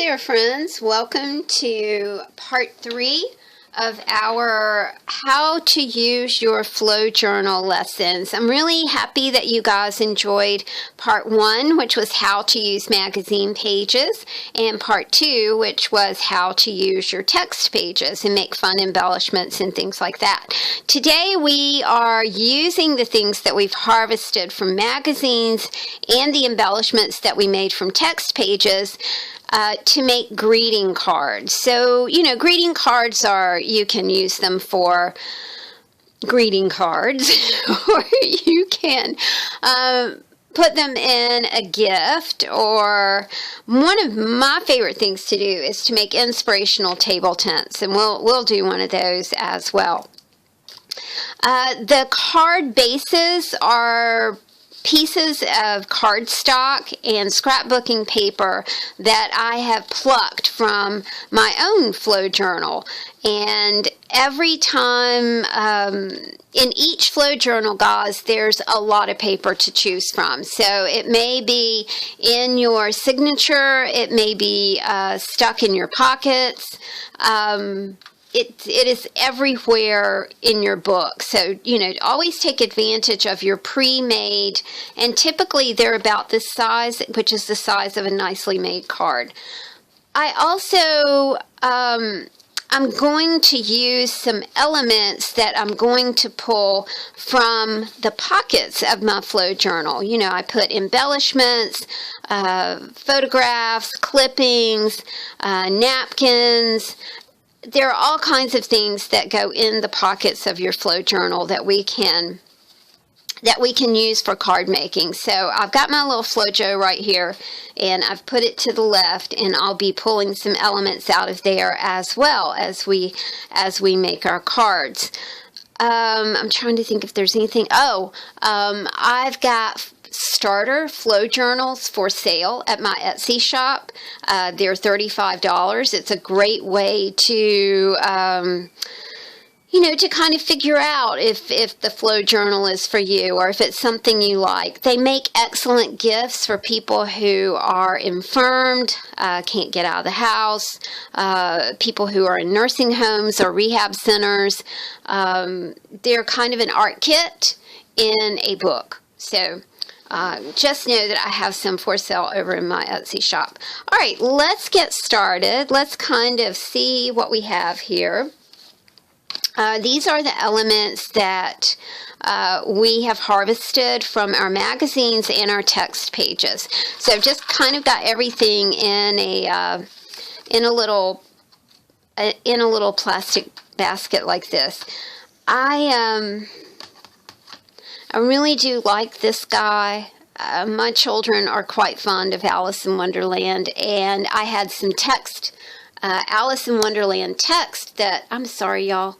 there, friends. Welcome to part 3 of our how to use your flow journal lessons. I'm really happy that you guys enjoyed part 1, which was how to use magazine pages, and part 2, which was how to use your text pages and make fun embellishments and things like that. Today we are using the things that we've harvested from magazines and the embellishments that we made from text pages to make greeting cards. So, greeting cards you can use them for greeting cards, or you can put them in a gift, or one of my favorite things to do is to make inspirational table tents, and we'll do one of those as well. The card bases are pieces of cardstock and scrapbooking paper that I have plucked from my own flow journal. And every time, in each flow journal, guys, there's a lot of paper to choose from. So it may be in your signature, it may be stuck in your pockets. It is everywhere in your book. So, always take advantage of your pre-made, and typically they're about this size, which is the size of a nicely made card. I also, I'm going to use some elements that I'm going to pull from the pockets of my flow journal. I put embellishments, photographs, clippings, napkins. There are all kinds of things that go in the pockets of your flow journal that we can use for card making. So I've got my little FloJo right here, and I've put it to the left, and I'll be pulling some elements out of there as well as we make our cards. I'm trying to think if there's anything. I've got starter flow journals for sale at my Etsy shop. They're $35. It's a great way to to kind of figure out if the flow journal is for you, or if it's something you like. They make excellent gifts for people who are infirmed, can't get out of the house, people who are in nursing homes or rehab centers. They're kind of an art kit in a book. So just know that I have some for sale over in my Etsy shop. All right, let's get started. Let's kind of see what we have here. These are the elements that we have harvested from our magazines and our text pages. So I've just kind of got everything in a little plastic basket like this. I really do like this guy. My children are quite fond of Alice in Wonderland, and I had some text, Alice in Wonderland text that, I'm sorry y'all,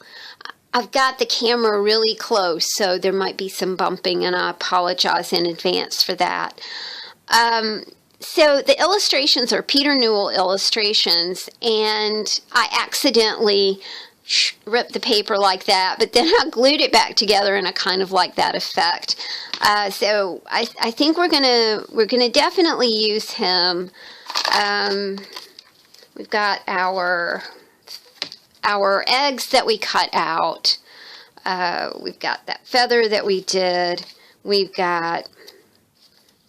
I've got the camera really close, so there might be some bumping, and I apologize in advance for that. So the illustrations are Peter Newell illustrations, and I accidentally ripped the paper like that, but then I glued it back together, and I kind of like that effect. So I think we're gonna definitely use him. We've got our eggs that we cut out. We've got that feather that we did. We've got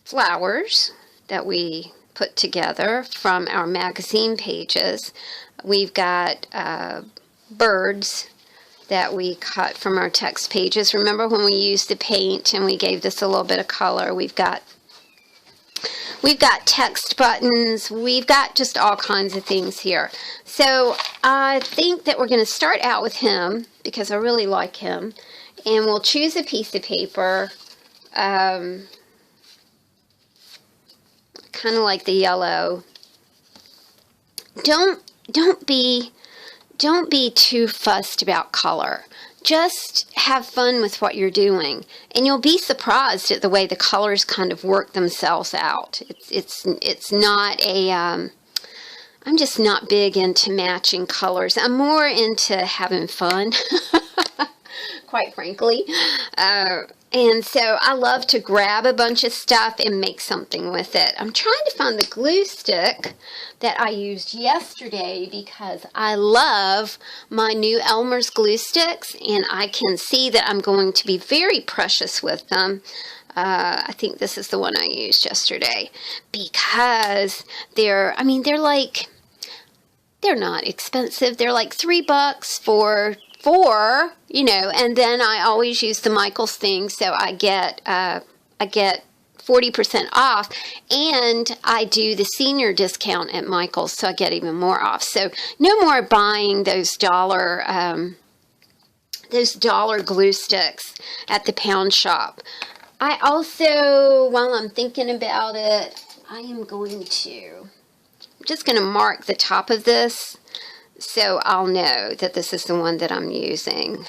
flowers that we put together from our magazine pages. We've got birds that we cut from our text pages. Remember when we used the paint and we gave this a little bit of color? We've got text buttons. We've got just all kinds of things here. So I think that we're going to start out with him because I really like him. And we'll choose a piece of paper, kind of like the yellow. Don't be too fussed about color. Just have fun with what you're doing, and you'll be surprised at the way the colors kind of work themselves out. It's not a I'm just not big into matching colors. I'm more into having fun, quite frankly. And so I love to grab a bunch of stuff and make something with it. I'm trying to find the glue stick that I used yesterday because I love my new Elmer's glue sticks, and I can see that I'm going to be very precious with them. I think this is the one I used yesterday because they're not expensive. They're like $3 for four, and then I always use the Michaels thing, so I get 40% off, and I do the senior discount at Michaels, so I get even more off. So no more buying those dollar glue sticks at the pound shop. I also, while I'm thinking about it, I'm just going to mark the top of this so I'll know that this is the one that I'm using.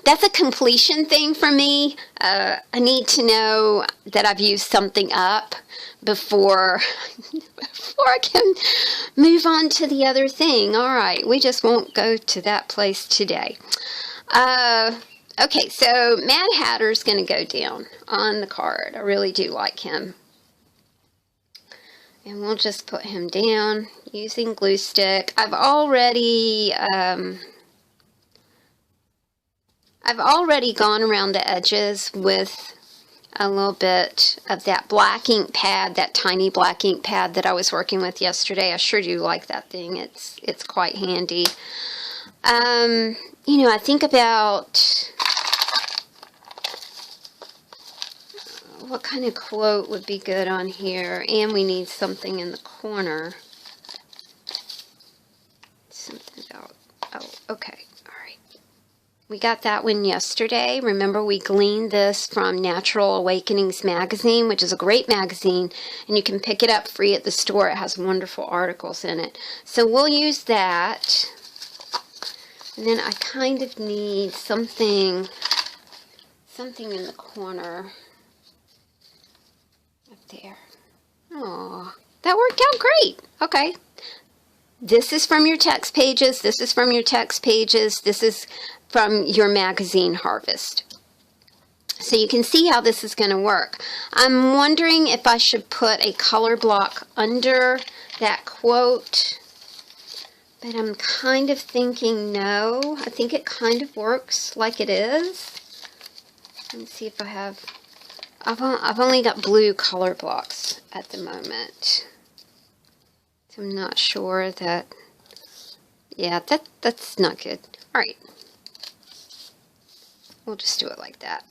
That's a completion thing for me. I need to know that I've used something up before I can move on to the other thing. All right, we just won't go to that place today. Okay, so Mad Hatter's going to go down on the card. I really do like him. And we'll just put him down using glue stick. I've already gone around the edges with a little bit of that black ink pad, that tiny black ink pad that I was working with yesterday. I sure do like that thing. It's quite handy. I think about what kind of quote would be good on here, and we need something in the corner. Something about, oh, okay, all right. We got that one yesterday. Remember, we gleaned this from Natural Awakenings magazine, which is a great magazine, and you can pick it up free at the store. It has wonderful articles in it. So we'll use that. And then I kind of need something in the corner. There. Oh, that worked out great. Okay. This is from your text pages. This is from your text pages. This is from your magazine harvest. So you can see how this is going to work. I'm wondering if I should put a color block under that quote. But I'm kind of thinking no. I think it kind of works like it is. Let's see if I have... I've only got blue color blocks at the moment. So I'm not sure that... Yeah, that's not good. Alright. We'll just do it like that.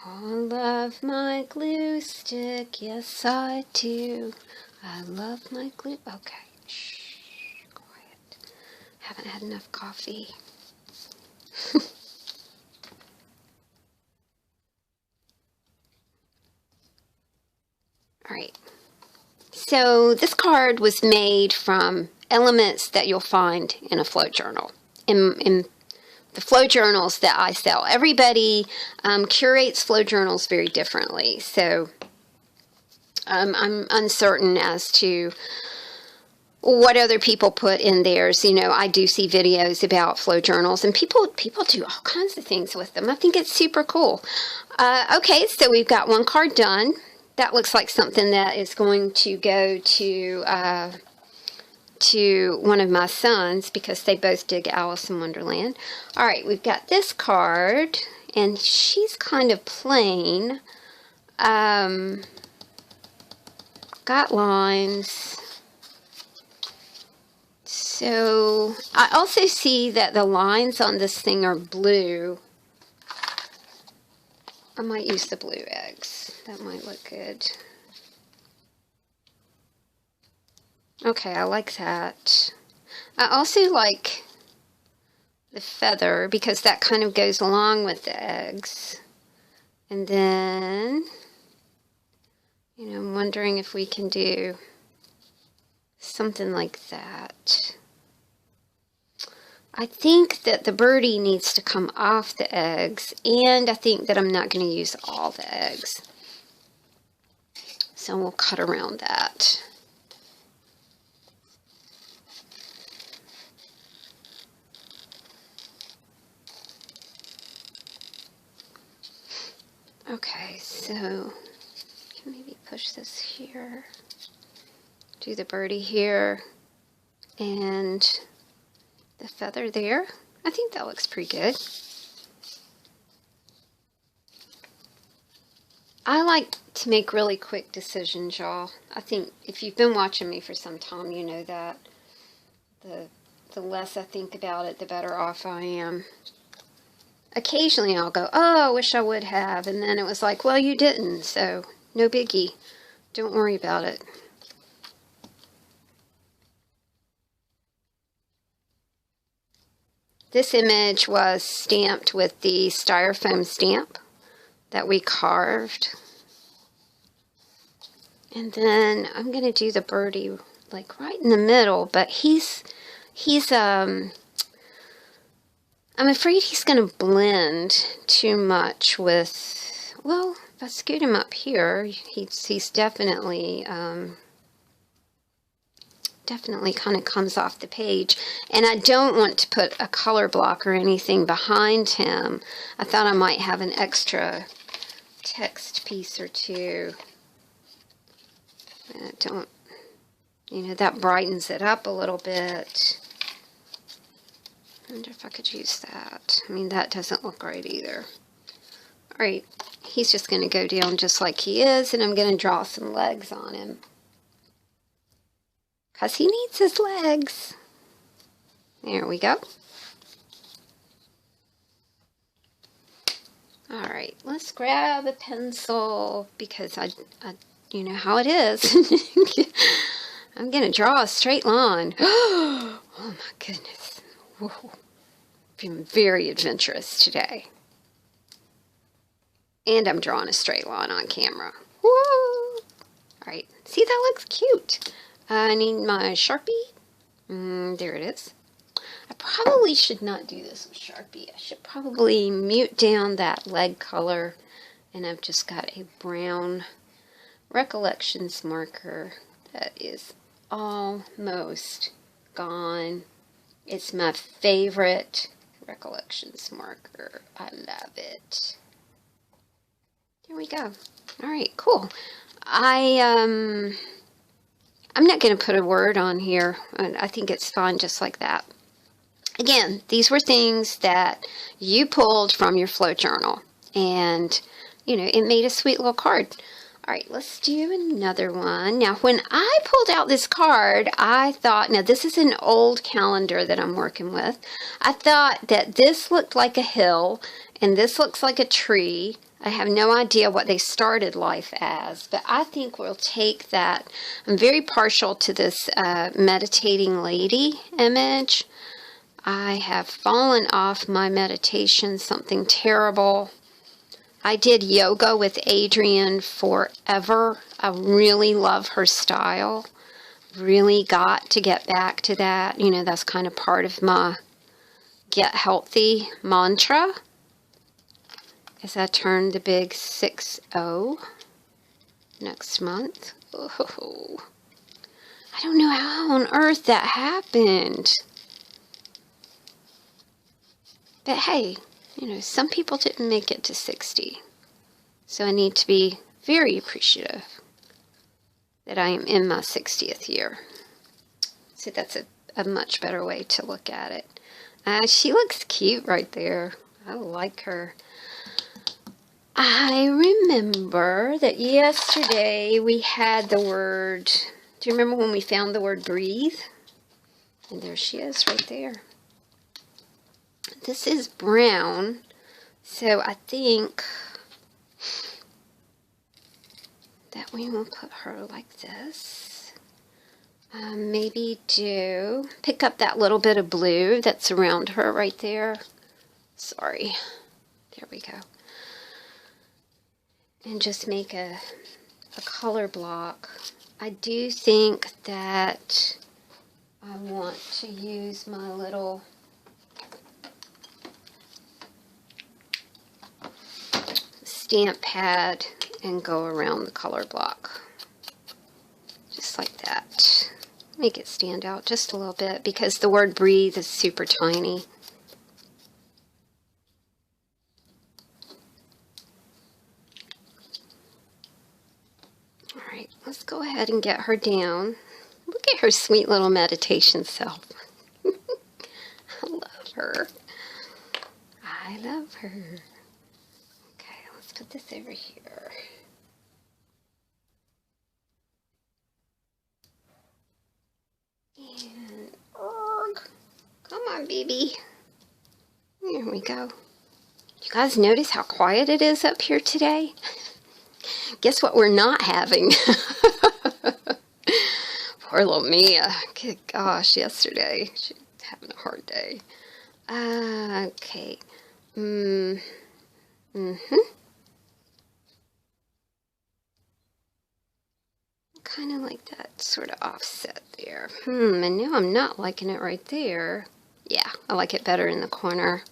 I love my glue stick. Yes, I do. I love my glue... Okay. Shh. Haven't had enough coffee. Alright, so this card was made from elements that you'll find in a flow journal. In the flow journals that I sell. Everybody curates flow journals very differently, so I'm uncertain as to what other people put in theirs. I do see videos about flow journals, and people do all kinds of things with them. I think it's super cool. Okay, so we've got one card done. That looks like something that is going to go to one of my sons because they both dig Alice in Wonderland. All right, we've got this card, and she's kind of plain. Got lines. So I also see that the lines on this thing are blue. I might use the blue eggs. That might look good. Okay, I like that. I also like the feather because that kind of goes along with the eggs. And then, I'm wondering if we can do something like that. I think that the birdie needs to come off the eggs, and I think that I'm not going to use all the eggs. So we'll cut around that. Okay, so can maybe push this here, do the birdie here, and the feather there. I think that looks pretty good. I like to make really quick decisions, y'all. I think if you've been watching me for some time, you know that. The less I think about it, the better off I am. Occasionally I'll go, oh, I wish I would have. And then it was like, well, you didn't, so no biggie. Don't worry about it. This image was stamped with the styrofoam stamp that we carved. And then I'm going to do the birdie like right in the middle, but he's I'm afraid he's going to blend too much with, well, if I scoot him up here, he's definitely kind of comes off the page. And I don't want to put a color block or anything behind him. I thought I might have an extra text piece or two. And I don't, you know, that brightens it up a little bit. I wonder if I could use that. I mean, that doesn't look right either. Alright, he's just going to go down just like he is, and I'm going to draw some legs on him. Because he needs his legs. There we go. Alright, let's grab a pencil, because I you know how it is. I'm going to draw a straight line. Oh my goodness. Whoa. Been very adventurous today. And I'm drawing a straight line on camera. Whoa. Alright, see, that looks cute. I need my Sharpie. There it is. I probably should not do this with Sharpie. I should probably mute down that leg color. And I've just got a brown Recollections marker that is almost gone. It's my favorite Recollections marker. I love it. There we go. Alright, cool. I'm not going to put a word on here. I think it's fine just like that. Again, these were things that you pulled from your flow journal. And, you know, it made a sweet little card. Alright, let's do another one. Now, when I pulled out this card, I thought, now this is an old calendar that I'm working with. I thought that this looked like a hill, and this looks like a tree. I have no idea what they started life as, but I think we'll take that. I'm very partial to this meditating lady image. I have fallen off my meditation, something terrible. I did yoga with Adrienne forever. I really love her style. Really got to get back to that. You know, that's kind of part of my get healthy mantra. As I turn the big 6-0 next month. Oh, I don't know how on earth that happened. But hey, you know, some people didn't make it to 60. So I need to be very appreciative that I am in my 60th year. So that's a much better way to look at it. She looks cute right there. I like her. I remember that yesterday we had the word, do you remember when we found the word breathe? And there she is right there. This is brown, so I think that we will put her like this. Maybe pick up that little bit of blue that's around her right there. Sorry. There we go. And just make a color block. I do think that I want to use my little stamp pad and go around the color block. Just like that. Make it stand out just a little bit because the word breathe is super tiny. Alright, let's go ahead and get her down. Look at her sweet little meditation self. I love her. I love her. Okay, let's put this over here. And, come on, baby. There we go. You guys notice how quiet it is up here today? Guess what we're not having? Poor little Mia. Good gosh, yesterday. She's having a hard day. Okay. Kind of like that sort of offset there. And now I'm not liking it right there. Yeah, I like it better in the corner.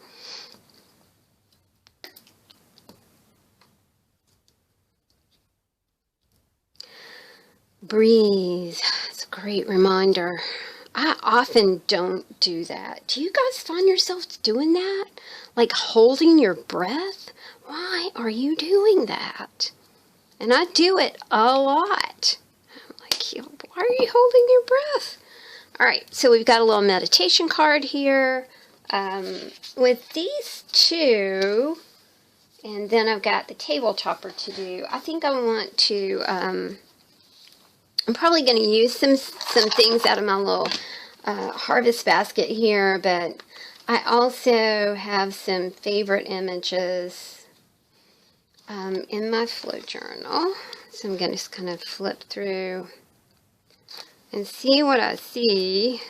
Breathe. It's a great reminder. I often don't do that. Do you guys find yourselves doing that? Like holding your breath? Why are you doing that? And I do it a lot. I'm like, why are you holding your breath? All right, so we've got a little meditation card here with these two, and then I've got the table topper to do. I think I want to, I'm probably going to use some things out of my little harvest basket here, but I also have some favorite images in my flow journal. So I'm going to just kind of flip through and see what I see.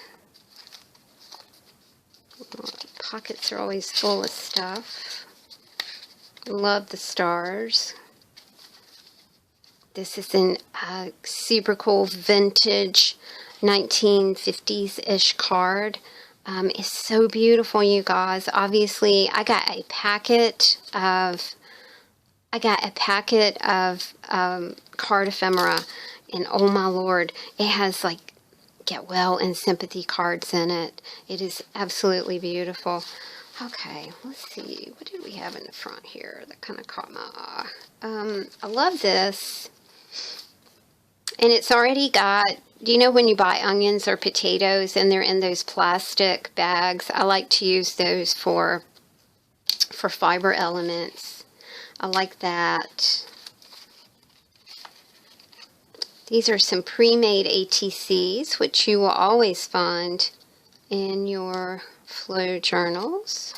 Oh, the pockets are always full of stuff. Love the stars. This is a super cool vintage 1950s-ish card. It's so beautiful, you guys. Obviously, I got a packet of card ephemera, and oh my lord, it has like get well and sympathy cards in it. It is absolutely beautiful. Okay, let's see. What did we have in the front here that kind of caught my eye? I love this. And it's already got, do you know when you buy onions or potatoes and they're in those plastic bags? I like to use those for fiber elements. I like that. These are some pre-made ATCs, which you will always find in your flow journals,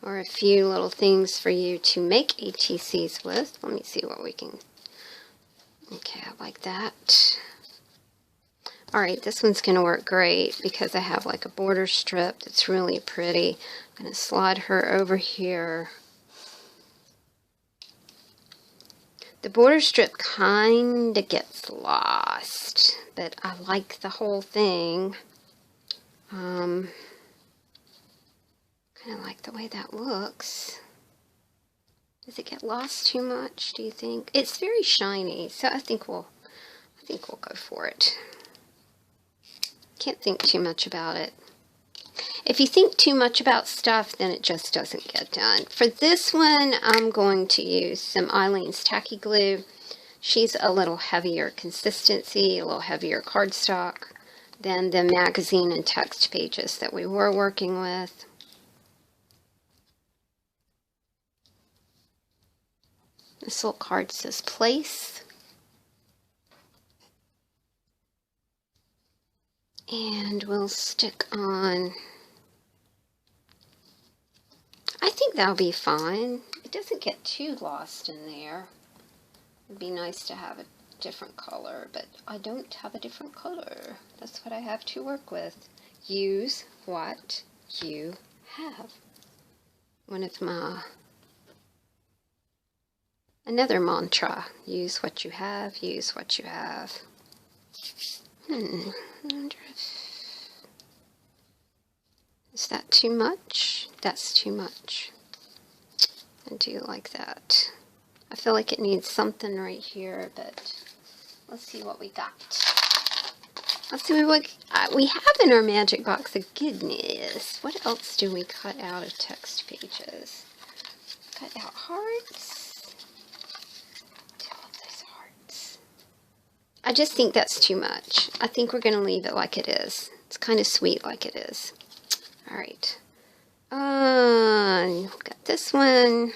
or a few little things for you to make ATCs with. Let me see what we can. Okay, I like that. Alright, this one's going to work great because I have like a border strip that's really pretty. I'm going to slide her over here. The border strip kind of gets lost, but I like the whole thing. Kind of like the way that looks. Does it get lost too much, do you think? It's very shiny, so I think we'll go for it. Can't think too much about it. If you think too much about stuff, then it just doesn't get done. For this one, I'm going to use some Eileen's Tacky Glue. She's a little heavier consistency, a little heavier cardstock than the magazine and text pages that we were working with. This little card says place. And we'll stick on, I think that'll be fine. It doesn't get too lost in there. It'd be nice to have a different color, but I don't have a different color. That's what I have to work with. Use what you have. One of my another mantra, use what you have, use what you have. I wonder if, is that too much? That's too much. I do like that. I feel like it needs something right here, but let's see what we got. Let's see what we have in our magic box of goodness. What else do we cut out of text pages? Cut out hearts. I love those hearts. I just think that's too much. I think we're going to leave it like it is. It's kind of sweet like it is. All right. Got this one.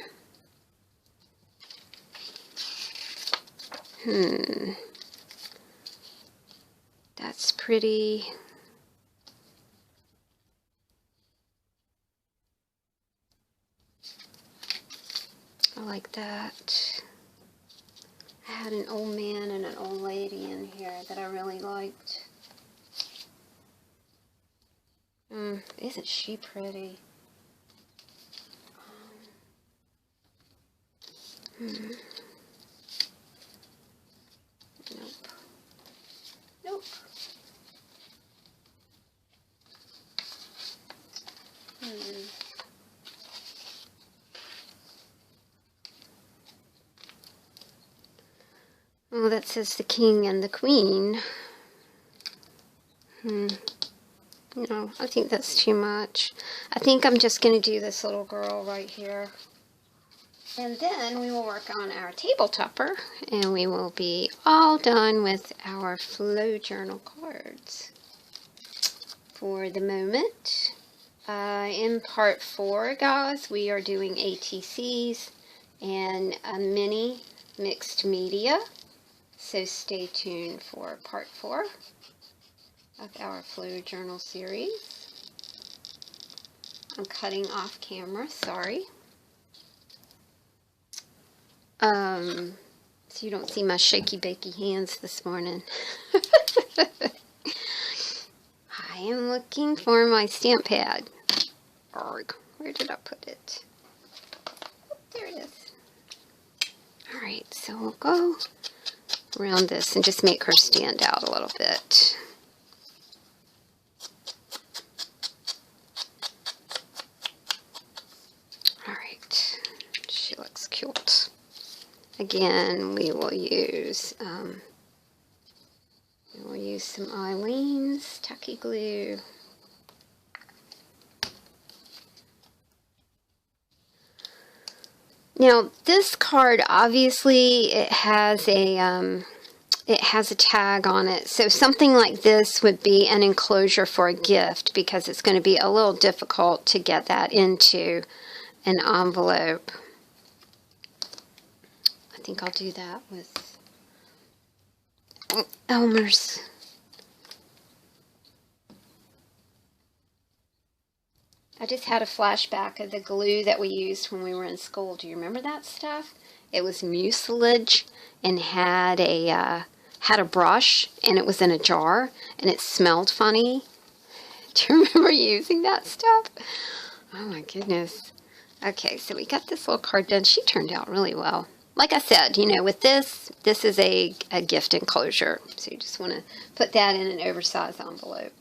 That's pretty. I like that. I had an old man and an old lady in here that I really liked. Isn't she pretty? Nope. Nope. Oh, that says the king and the queen. No, I think that's too much. I think I'm just going to do this little girl right here. And then we will work on our table topper, and we will be all done with our flow journal cards. For the moment, in part 4, guys, we are doing ATCs and a mini mixed media. So stay tuned for part 4 of our flow journal series. I'm cutting off camera, sorry. So you don't see my shaky bakey hands this morning. I am looking for my stamp pad. Arg, where did I put it? Oh, there it is. Alright, so we'll go around this and just make her stand out a little bit. Alright, she looks cute. Again, we will use some Eileen's Tacky Glue. Now, this card, obviously, it has a tag on it. So something like this would be an enclosure for a gift, because it's going to be a little difficult to get that into an envelope. I think I'll do that with Elmer's. I just had a flashback of the glue that we used when we were in school. Do you remember that stuff? It was mucilage and had a brush, and it was in a jar, and it smelled funny. Do you remember using that stuff? Oh my goodness. Okay, so we got this little card done. She turned out really well. Like I said, you know, with this is a gift enclosure. So you just want to put that in an oversized envelope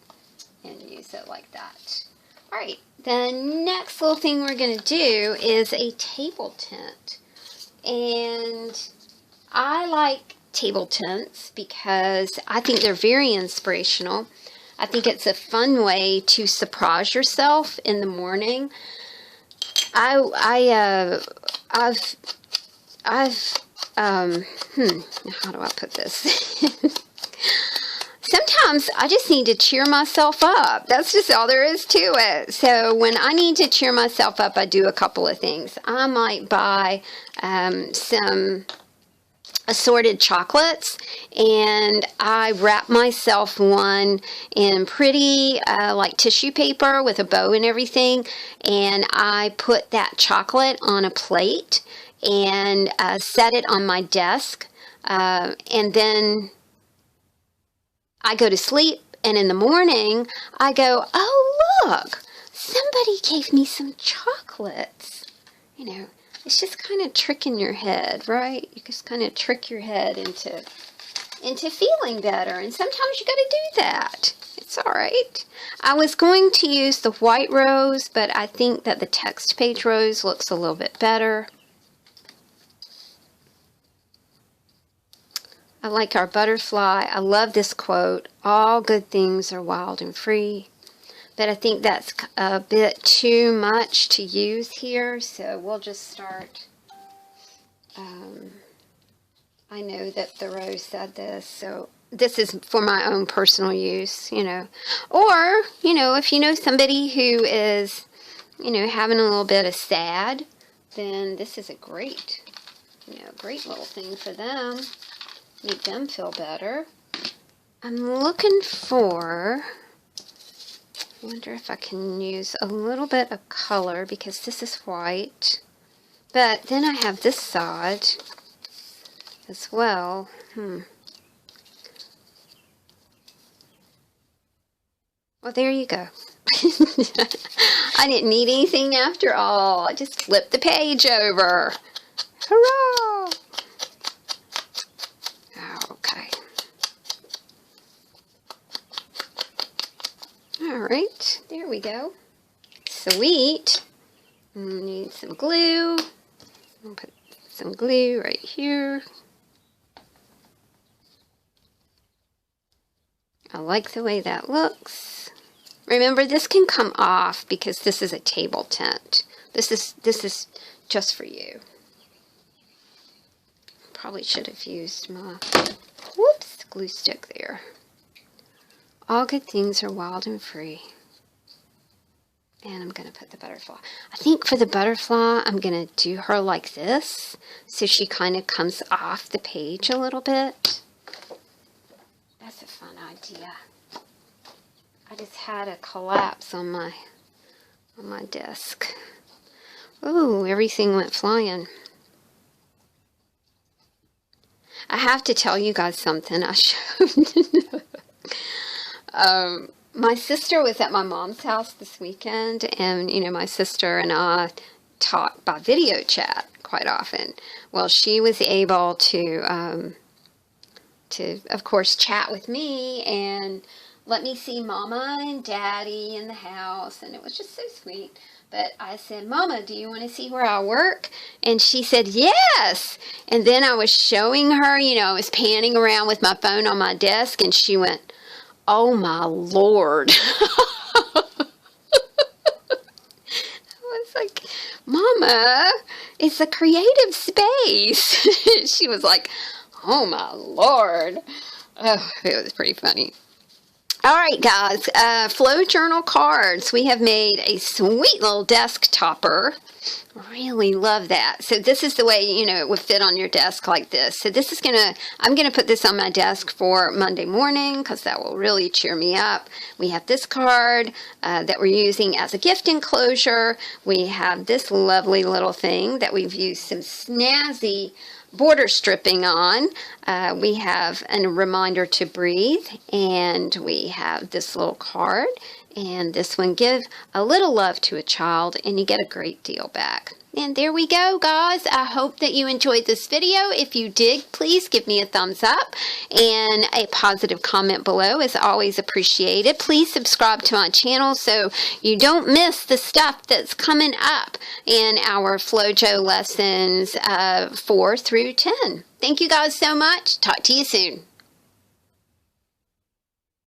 and use it like that. All right, the next little thing we're going to do is a table tent. And I like table tents because I think they're very inspirational. I think it's a fun way to surprise yourself in the morning. How do I put this? Sometimes I just need to cheer myself up. That's just all there is to it. So when I need to cheer myself up, I do a couple of things. I might buy some assorted chocolates, and I wrap myself one in pretty like tissue paper with a bow and everything, and I put that chocolate on a plate and set it on my desk, and then I go to sleep, and in the morning I go, oh look, somebody gave me some chocolates. You know, it's just kind of tricking your head, right? You just kind of trick your head into feeling better, and sometimes you got to do that. It's all right. I was going to use the white rose, but I think that the text page rose looks a little bit better. I like our butterfly. I love this quote, all good things are wild and free. But I think that's a bit too much to use here, so we'll just start. I know that Thoreau said this, so this is for my own personal use, you know. Or, you know, if you know somebody who is, you know, having a little bit of sad, then this is a great, you know, great little thing for them. Make them feel better. I'm looking for, I wonder if I can use a little bit of color because this is white. But then I have this side as well. Well, there you go. I didn't need anything after all. I just flipped the page over. Hurrah! Okay. All right, there we go. Sweet. Need some glue. I'll put some glue right here. I like the way that looks. Remember, this can come off because this is a table tent. This is just for you. Probably should have used my glue stick there. All good things are wild and free. And I'm going to put the butterfly. I think for the butterfly, I'm going to do her like this, so she kind of comes off the page a little bit. That's a fun idea. I just had a collapse on my desk. Ooh, everything went flying. I have to tell you guys something. I showed. My sister was at my mom's house this weekend, and, you know, my sister and I talk by video chat quite often. Well, she was able to, of course, chat with me and let me see Mama and Daddy in the house, and it was just so sweet. But I said, Mama, do you want to see where I work? And she said, yes. And then I was showing her, you know, I was panning around with my phone on my desk, and she went, oh my Lord. I was like, Mama, it's a creative space. She was like, oh my Lord. Oh, it was pretty funny. All right, guys, flow journal cards. We have made a sweet little desk topper. Really love that. So this is the way, you know, it would fit on your desk like this. So this is I'm gonna put this on my desk for Monday morning because that will really cheer me up. We have this card that we're using as a gift enclosure. We have this lovely little thing that we've used some snazzy border stripping on. We have a reminder to breathe, and we have this little card, and this one, give a little love to a child and you get a great deal back. And there we go, guys. I hope that you enjoyed this video. If you did, please give me a thumbs up, and a positive comment below is always appreciated. Please subscribe to my channel so you don't miss the stuff that's coming up in our FloJo lessons 4 through 10. Thank you guys so much. Talk to you soon.